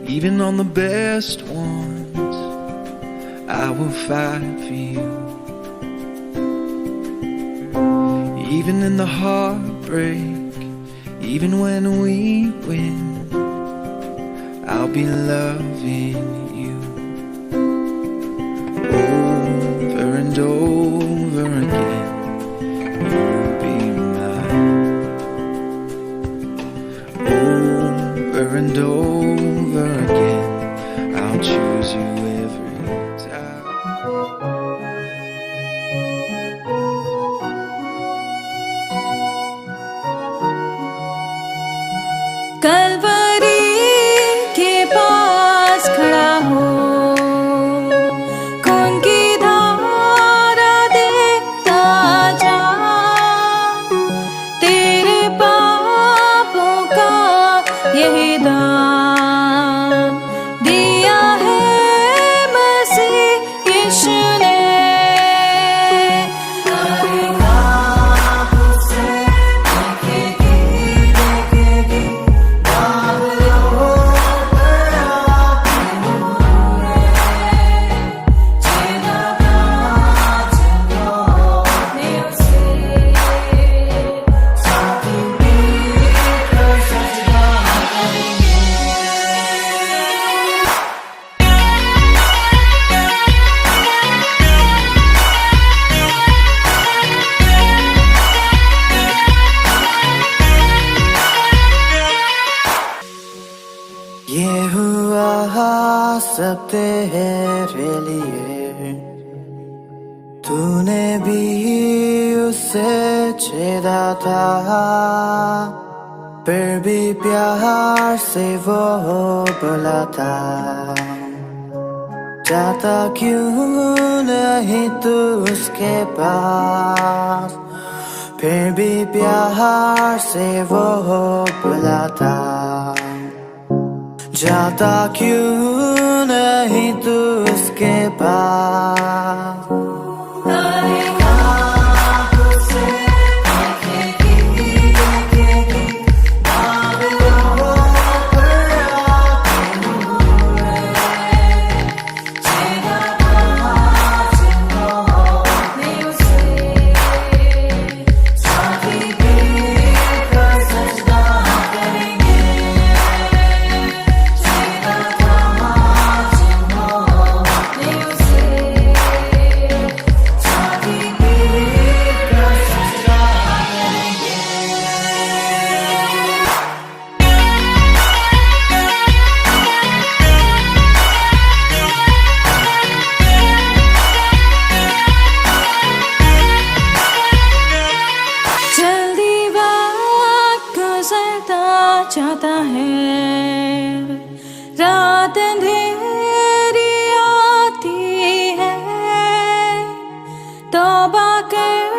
Even on the best ones, I will fight for you. Even in the heartbreak, even when we win, I'll be loving you over and over again. You'll be mine over and over again. I'll choose you every time. Kalvari के पास खड़ा हो, खून की धारा देखता जा, तेरे पापों का यही दाम दिया है मसीह यीशु ने। ये हुआ सब तेरे लिए, तूने भी उसे छेड़ा था, फिर भी प्यार से वो बुलाता, जाता क्यों नहीं तू उसके पास, फिर भी प्यार से वो बुलाता, जाता क्यों नहीं तू उसके पास। चाहता है, रात अंधेरी आती है, तौबा कर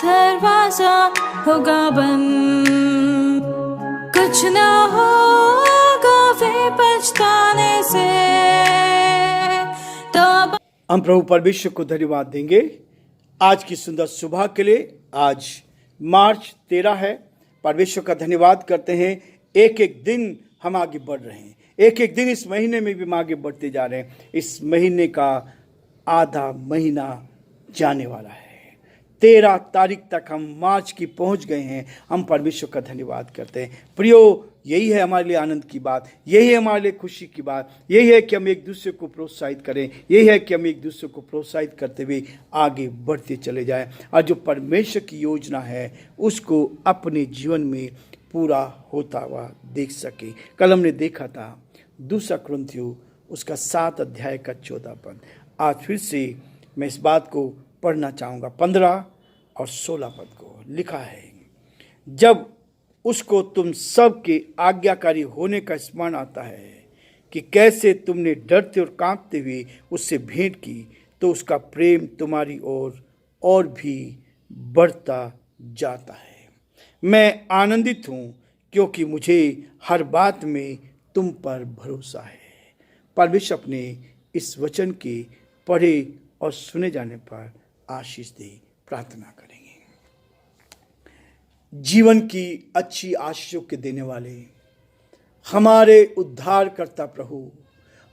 दरवाजा होगा बंद, कुछ ना होगा वे पछताने से। तौबा हम प्रभु परमेश्वर को धन्यवाद देंगे आज की सुंदर सुबह के लिए। आज मार्च 13 है। परमेश्वर का धन्यवाद करते हैं। एक एक दिन हम आगे बढ़ रहे हैं, एक एक दिन इस महीने में भी हम आगे बढ़ते जा रहे हैं। इस महीने का आधा महीना जाने वाला है। 13 तारीख तक हम मार्च की पहुंच गए हैं। हम परमेश्वर का धन्यवाद करते हैं। प्रियो, यही है हमारे लिए आनंद की बात, यही है हमारे लिए खुशी की बात, यही है कि हम एक दूसरे को प्रोत्साहित करें, यही है कि हम एक दूसरे को प्रोत्साहित करते हुए आगे बढ़ते चले जाएं और जो परमेश्वर की योजना है उसको अपने जीवन में पूरा होता हुआ देख सके। कल हमने देखा था 2 कुरिन्थियों उसका 7 अध्याय का 14 पद। आज फिर से मैं इस बात को पढ़ना चाहूँगा। 15 और 16 पद को लिखा है, जब उसको तुम सब के आज्ञाकारी होने का स्मरण आता है कि कैसे तुमने डरते और कांपते हुए उससे भेंट की, तो उसका प्रेम तुम्हारी ओर और भी बढ़ता जाता है। मैं आनंदित हूँ क्योंकि मुझे हर बात में तुम पर भरोसा है। परमेश्वर अपने इस वचन के पढ़े और सुने जाने पर आशीष दे। प्रार्थना करेंगे। जीवन की अच्छी आशीषों के देने वाले हमारे उद्धारकर्ता प्रभु,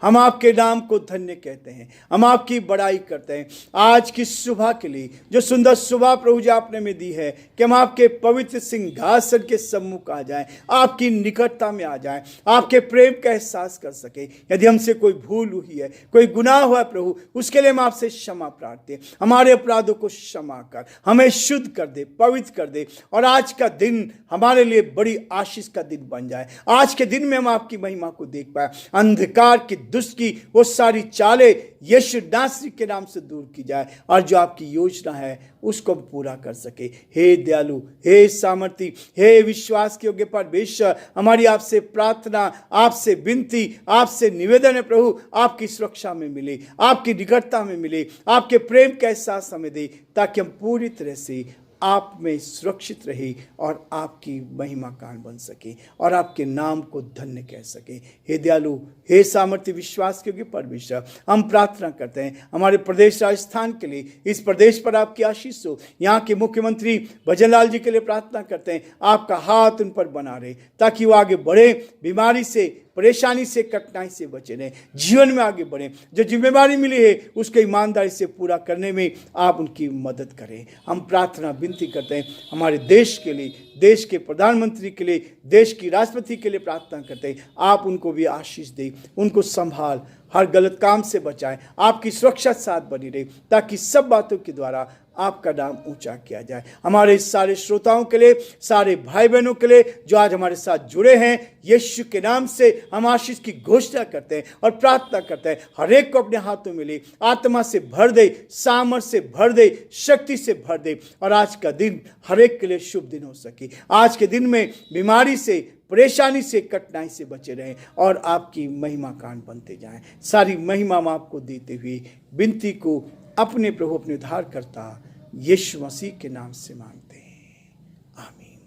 हम आपके नाम को धन्य कहते हैं, हम आपकी बड़ाई करते हैं आज की सुबह के लिए, जो सुंदर सुबह प्रभु जी आपने में दी है कि हम आपके पवित्र सिंहासन के सम्मुख आ जाएं, आपकी निकटता में आ जाएं, आपके प्रेम का एहसास कर सके। यदि हमसे कोई भूल हुई है, कोई गुनाह हुआ है प्रभु, उसके लिए हम आपसे क्षमा प्रार्थना हैं। हमारे अपराधों को क्षमा कर, हमें शुद्ध कर दे, पवित्र कर दे, और आज का दिन हमारे लिए बड़ी आशीष का दिन बन जाए। आज के दिन में हम आपकी महिमा को देख पाए, अंधकार की दुष्ट की वो सारी चालें यीशु नासरी के नाम से दूर की जाए, और जो आपकी योजना है उसको पूरा कर सके। हे दयालु, हे सामर्थी, हे विश्वास के योग्य परमेश्वर, हमारी आपसे प्रार्थना, आपसे विनती, आपसे निवेदन है प्रभु, आपकी सुरक्षा में मिले, आपकी निकटता में मिले, आपके प्रेम का एहसास हमें दे, ताकि हम पूरी तरह से आप में सुरक्षित रहे और आपकी महिमा कान बन सके और आपके नाम को धन्य कह सके। हे दयालु, हे सामर्थ्य, विश्वास के परमेश्वर, हम प्रार्थना करते हैं हमारे प्रदेश राजस्थान के लिए, इस प्रदेश पर आपकी आशीष हो। यहाँ के मुख्यमंत्री भजनलाल जी के लिए प्रार्थना करते हैं, आपका हाथ उन पर बना रहे, ताकि वो आगे बढ़े, बीमारी से, परेशानी से, कठिनाई से बचे रहें, जीवन में आगे बढ़ें। जो जिम्मेदारी मिली है उसको ईमानदारी से पूरा करने में आप उनकी मदद करें। हम प्रार्थना विनती करते हैं हमारे देश के लिए, देश के प्रधानमंत्री के लिए, देश की राष्ट्रपति के लिए प्रार्थना करते हैं, आप उनको भी आशीष दें, उनको संभाल, हर गलत काम से बचाएं, आपकी सुरक्षा साथ बनी रहे, ताकि सब बातों के द्वारा आपका नाम ऊंचा किया जाए। हमारे सारे श्रोताओं के लिए, सारे भाई बहनों के लिए जो आज हमारे साथ जुड़े हैं, यीशु के नाम से हम आशीष की घोषणा करते हैं और प्रार्थना करते हैं, हर एक को अपने हाथों में ले, आत्मा से भर दे, सामर्थ्य से भर दे, शक्ति से भर दे, और आज का दिन हर एक के लिए शुभ दिन हो सके। आज के दिन में बीमारी से, परेशानी से, कठिनाई से बचे रहें और आपकी महिमा कान बनते जाएं। सारी महिमा हम आपको देते हुए विनती को अपने प्रभु, अपने उद्धारकर्ता यीशु मसीह के नाम से मांगते हैं, आमीन।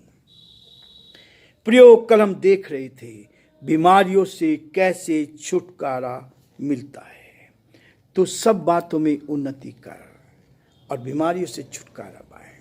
प्रियो, कल हम देख रहे थे बीमारियों से कैसे छुटकारा मिलता है। तो सब बातों में उन्नति कर और बीमारियों से छुटकारा पाए।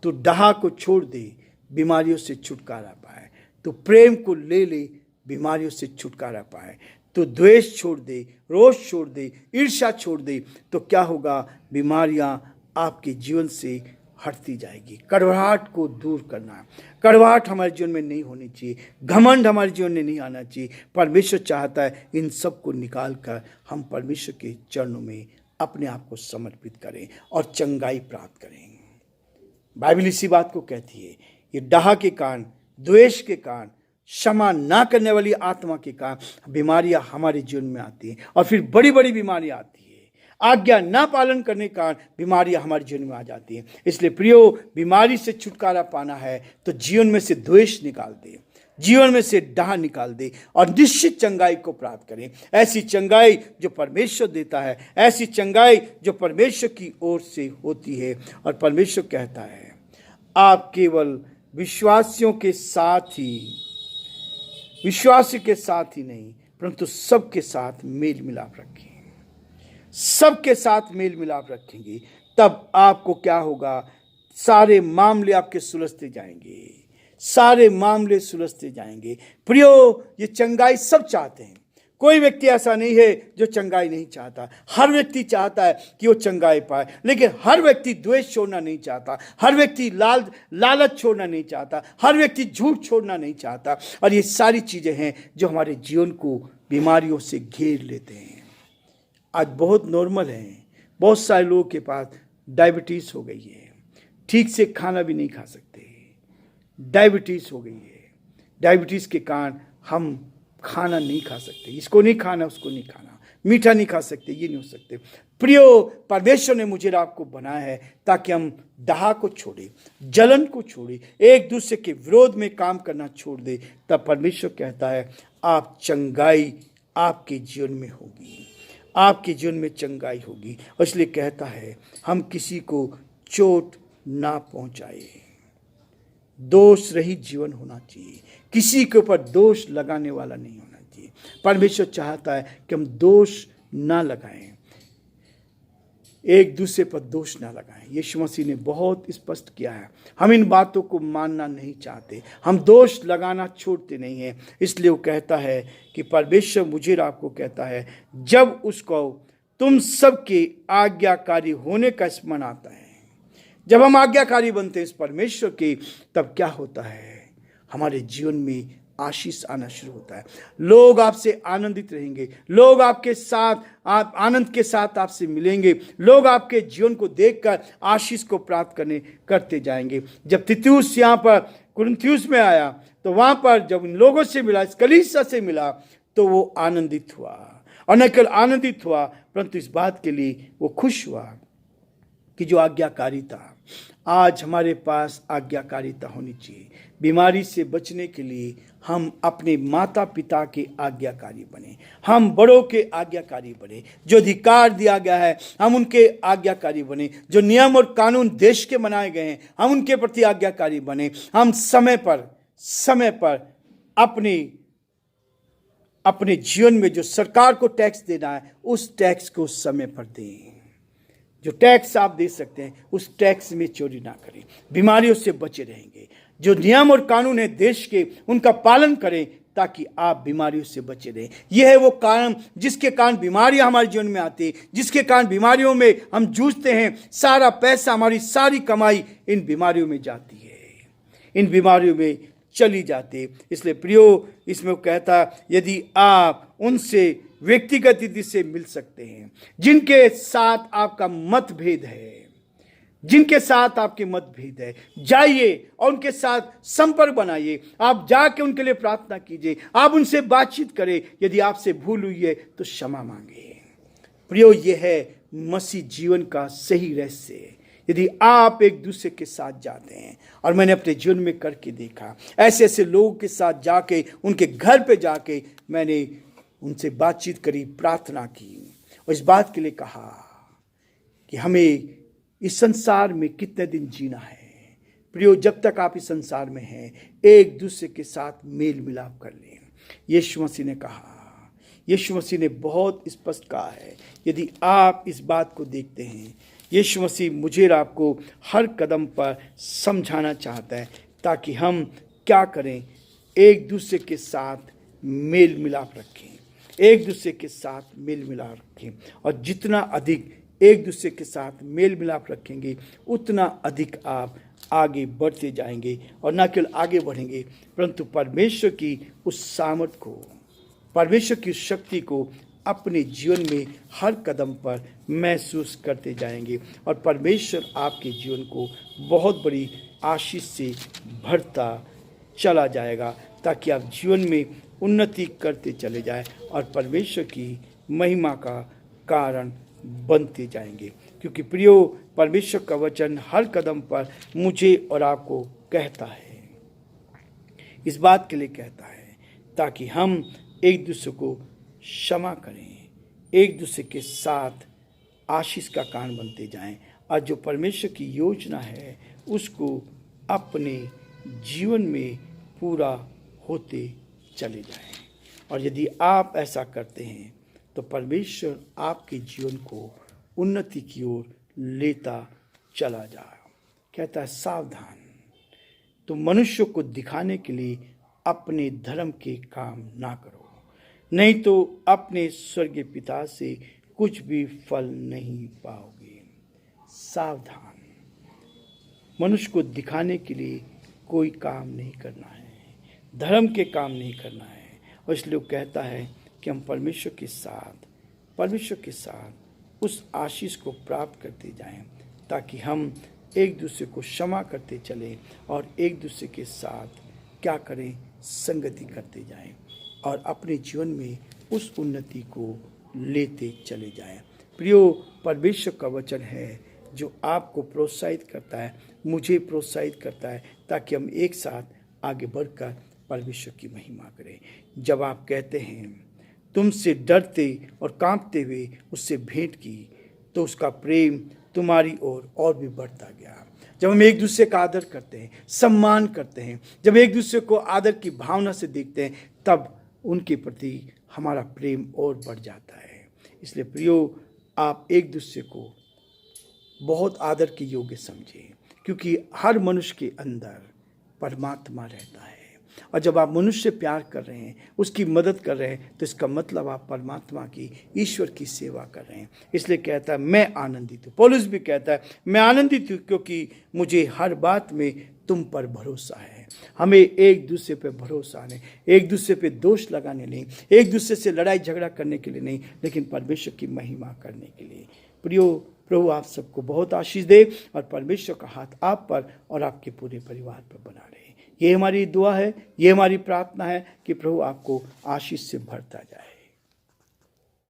तो डहा को छोड़ दे, बीमारियों से छुटकारा पाए। तो प्रेम को ले ले, बीमारियों से छुटकारा पाए। तो द्वेष छोड़ दे, रोष छोड़ दे, ईर्ष्या छोड़ दे, तो क्या होगा? बीमारियां आपके जीवन से हटती जाएगी। कड़वाहट को दूर करना है। कड़वाहट हमारे जीवन में नहीं होनी चाहिए, घमंड हमारे जीवन में नहीं आना चाहिए। परमेश्वर चाहता है इन सब को निकाल कर हम परमेश्वर के चरणों में अपने आप को समर्पित करें और चंगाई प्राप्त करें। बाइबल इसी बात को कहती है, ये डाह के कारण, द्वेष के कारण, क्षमा ना करने वाली आत्मा के कारण बीमारियां हमारे जीवन में आती हैं, और फिर बड़ी बड़ी बीमारियां आती हैं। आज्ञा ना पालन करने के कारण बीमारियां हमारे जीवन में आ जाती हैं। इसलिए प्रियो, बीमारी से छुटकारा पाना है तो जीवन में से द्वेष निकाल दे, जीवन में से डाह निकाल दे और निश्चित चंगाई को प्राप्त करें। ऐसी चंगाई जो परमेश्वर देता है, ऐसी चंगाई जो परमेश्वर की ओर से होती है। और परमेश्वर कहता है, आप केवल विश्वासियों के साथ ही नहीं, परंतु सबके साथ मेल मिलाप रखें। सबके साथ मेल मिलाप रखेंगे, तब आपको क्या होगा? सारे मामले आपके सुलझते जाएंगे, सारे मामले सुलझते जाएंगे। प्रियो, ये चंगाई सब चाहते हैं। कोई व्यक्ति ऐसा नहीं है जो चंगाई नहीं चाहता। हर व्यक्ति चाहता है कि वो चंगाई पाए, लेकिन हर व्यक्ति द्वेष छोड़ना नहीं चाहता, हर व्यक्ति लालच छोड़ना नहीं चाहता, हर व्यक्ति झूठ छोड़ना नहीं चाहता। और ये सारी चीज़ें हैं जो हमारे जीवन को बीमारियों से घेर लेते हैं। आज बहुत नॉर्मल है, बहुत सारे लोगों के पास डायबिटीज़ हो गई है, ठीक से खाना भी नहीं खा सकते, डायबिटीज़ हो गई है। डायबिटीज़ के कारण हम खाना नहीं खा सकते, इसको नहीं खाना, उसको नहीं खाना, मीठा नहीं खा सकते, ये नहीं हो सकते। प्रियो, परमेश्वर ने मुझे आपको बनाया है ताकि हम डाह को छोड़े, जलन को छोड़े, एक दूसरे के विरोध में काम करना छोड़ दे। तब परमेश्वर कहता है, आप चंगाई आपके जीवन में होगी, आपके जीवन में चंगाई होगी। और इसलिए कहता है, हम किसी को चोट ना पहुंचाए, दोष रहित जीवन होना चाहिए, किसी के ऊपर दोष लगाने वाला नहीं होना चाहिए। परमेश्वर चाहता है कि हम दोष ना लगाएं। एक दूसरे पर दोष ना लगाएं। यीशु मसीह ने बहुत स्पष्ट किया है, हम इन बातों को मानना नहीं चाहते, हम दोष लगाना छोड़ते नहीं हैं। इसलिए वो कहता है कि परमेश्वर मुझे और आपको कहता है, जब उसको तुम सबके आज्ञाकारी होने का स्मरण आता है, जब हम आज्ञाकारी बनते हैं इस परमेश्वर के, तब क्या होता है, हमारे जीवन में आशीष आना शुरू होता है। लोग आपसे आनंदित रहेंगे, लोग आपके साथ आप आनंद के साथ आपसे मिलेंगे, लोग आपके जीवन को देखकर आशीष को प्राप्त करते जाएंगे। जब तीतुस यहाँ पर कुरिन्थियुस में आया तो वहाँ पर जब इन लोगों से मिला, इस कलीसिया से मिला, तो वो आनंदित हुआ, और न केवल आनंदित हुआ परंतु इस बात के लिए वो खुश हुआ कि जो आज्ञाकारिता, आज हमारे पास आज्ञाकारिता होनी चाहिए। बीमारी से बचने के लिए हम अपने माता पिता के आज्ञाकारी बने, हम बड़ों के आज्ञाकारी बने, जो अधिकार दिया गया है हम उनके आज्ञाकारी बने, जो नियम और कानून देश के बनाए गए हैं हम उनके प्रति आज्ञाकारी बने, हम समय पर अपने जीवन में जो सरकार को टैक्स देना है उस टैक्स को समय पर दें। जो टैक्स आप दे सकते हैं उस टैक्स में चोरी ना करें, बीमारियों से बचे रहेंगे। जो नियम और कानून है देश के, उनका पालन करें ताकि आप बीमारियों से बचे रहें। यह है वो कारण जिसके कारण बीमारियां हमारे जीवन में आती है, जिसके कारण बीमारियों में हम जूझते हैं। सारा पैसा, हमारी सारी कमाई इन बीमारियों में जाती है, इन बीमारियों में चली जाती है। इसलिए प्रियो, इसमें वो कहता, यदि आप उनसे व्यक्तिगत रीति से मिल सकते हैं, जिनके साथ आपका मतभेद है, जिनके साथ आपके मतभेद है, जाइए और उनके साथ संपर्क बनाइए। आप जाके उनके लिए प्रार्थना कीजिए, आप उनसे बातचीत करें। यदि आपसे भूल हुई है तो क्षमा मांगे। प्रियो, यह है मसीह जीवन का सही रहस्य। यदि आप एक दूसरे के साथ जाते हैं, और मैंने अपने जीवन में करके देखा, ऐसे ऐसे लोगों के साथ जाके, उनके घर पे जाके मैंने उनसे बातचीत करी, प्रार्थना की, और इस बात के लिए कहा कि हमें इस संसार में कितने दिन जीना है। प्रियो, जब तक आप इस संसार में हैं, एक दूसरे के साथ मेल मिलाप कर लें। यीशु मसीह ने कहा, यीशु मसीह ने बहुत स्पष्ट कहा है। यदि आप इस बात को देखते हैं, यीशु मसीह मुझे और आपको हर कदम पर समझाना चाहता है ताकि हम क्या करें, एक दूसरे के साथ मेल मिलाप रखें, एक दूसरे के साथ मेल मिलाप रखें। और जितना अधिक एक दूसरे के साथ मेल मिलाप रखेंगे, उतना अधिक आप आगे बढ़ते जाएंगे, और न केवल आगे बढ़ेंगे परंतु परमेश्वर की उस सामर्थ को, परमेश्वर की शक्ति को अपने जीवन में हर कदम पर महसूस करते जाएंगे, और परमेश्वर आपके जीवन को बहुत बड़ी आशीष से भरता चला जाएगा, ताकि आप जीवन में उन्नति करते चले जाएं और परमेश्वर की महिमा का कारण बनते जाएंगे। क्योंकि प्रियो, परमेश्वर का वचन हर कदम पर मुझे और आपको कहता है, इस बात के लिए कहता है ताकि हम एक दूसरे को क्षमा करें, एक दूसरे के साथ आशीष का कारण बनते जाएं, और जो परमेश्वर की योजना है उसको अपने जीवन में पूरा होते चले जाएं। और यदि आप ऐसा करते हैं तो परमेश्वर आपके जीवन को उन्नति की ओर लेता चला जाए। कहता है, सावधान, तुम मनुष्य को दिखाने के लिए अपने धर्म के काम ना करो, नहीं तो अपने स्वर्गीय पिता से कुछ भी फल नहीं पाओगे। सावधान, मनुष्य को दिखाने के लिए कोई काम नहीं करना है, धर्म के काम नहीं करना है। और इसलिए वो कहता है कि हम परमेश्वर के साथ उस आशीष को प्राप्त करते जाएं, ताकि हम एक दूसरे को क्षमा करते चलें और एक दूसरे के साथ क्या करें, संगति करते जाएं, और अपने जीवन में उस उन्नति को लेते चले जाएं। प्रियो, परमेश्वर का वचन है जो आपको प्रोत्साहित करता है, मुझे प्रोत्साहित करता है, ताकि हम एक साथ आगे बढ़कर परमेश्वर की महिमा करें। जब आप कहते हैं तुमसे डरते और कांपते हुए उससे भेंट की, तो उसका प्रेम तुम्हारी ओर और भी बढ़ता गया। जब हम एक दूसरे का आदर करते हैं, सम्मान करते हैं, जब एक दूसरे को आदर की भावना से देखते हैं, तब उनके प्रति हमारा प्रेम और बढ़ जाता है। इसलिए प्रियो, आप एक दूसरे को बहुत आदर के योग्य समझे, क्योंकि हर मनुष्य के अंदर परमात्मा रहता है। और जब आप मनुष्य से प्यार कर रहे हैं, उसकी मदद कर रहे हैं, तो इसका मतलब आप परमात्मा की, ईश्वर की सेवा कर रहे हैं। इसलिए कहता है मैं आनंदित हूँ। पौलुस भी कहता है मैं आनंदित हूँ क्योंकि मुझे हर बात में तुम पर भरोसा है। हमें एक दूसरे पे भरोसा नहीं, एक दूसरे पे दोष लगाने नहीं, एक दूसरे से लड़ाई झगड़ा करने के लिए नहीं, लेकिन परमेश्वर की महिमा करने के लिए। प्रियो, प्रभु आप सबको बहुत आशीष दे और परमेश्वर का हाथ आप पर और आपके पूरे परिवार पर बना रहे। ये हमारी दुआ है, ये हमारी प्रार्थना है कि प्रभु आपको आशीष से भरता जाए।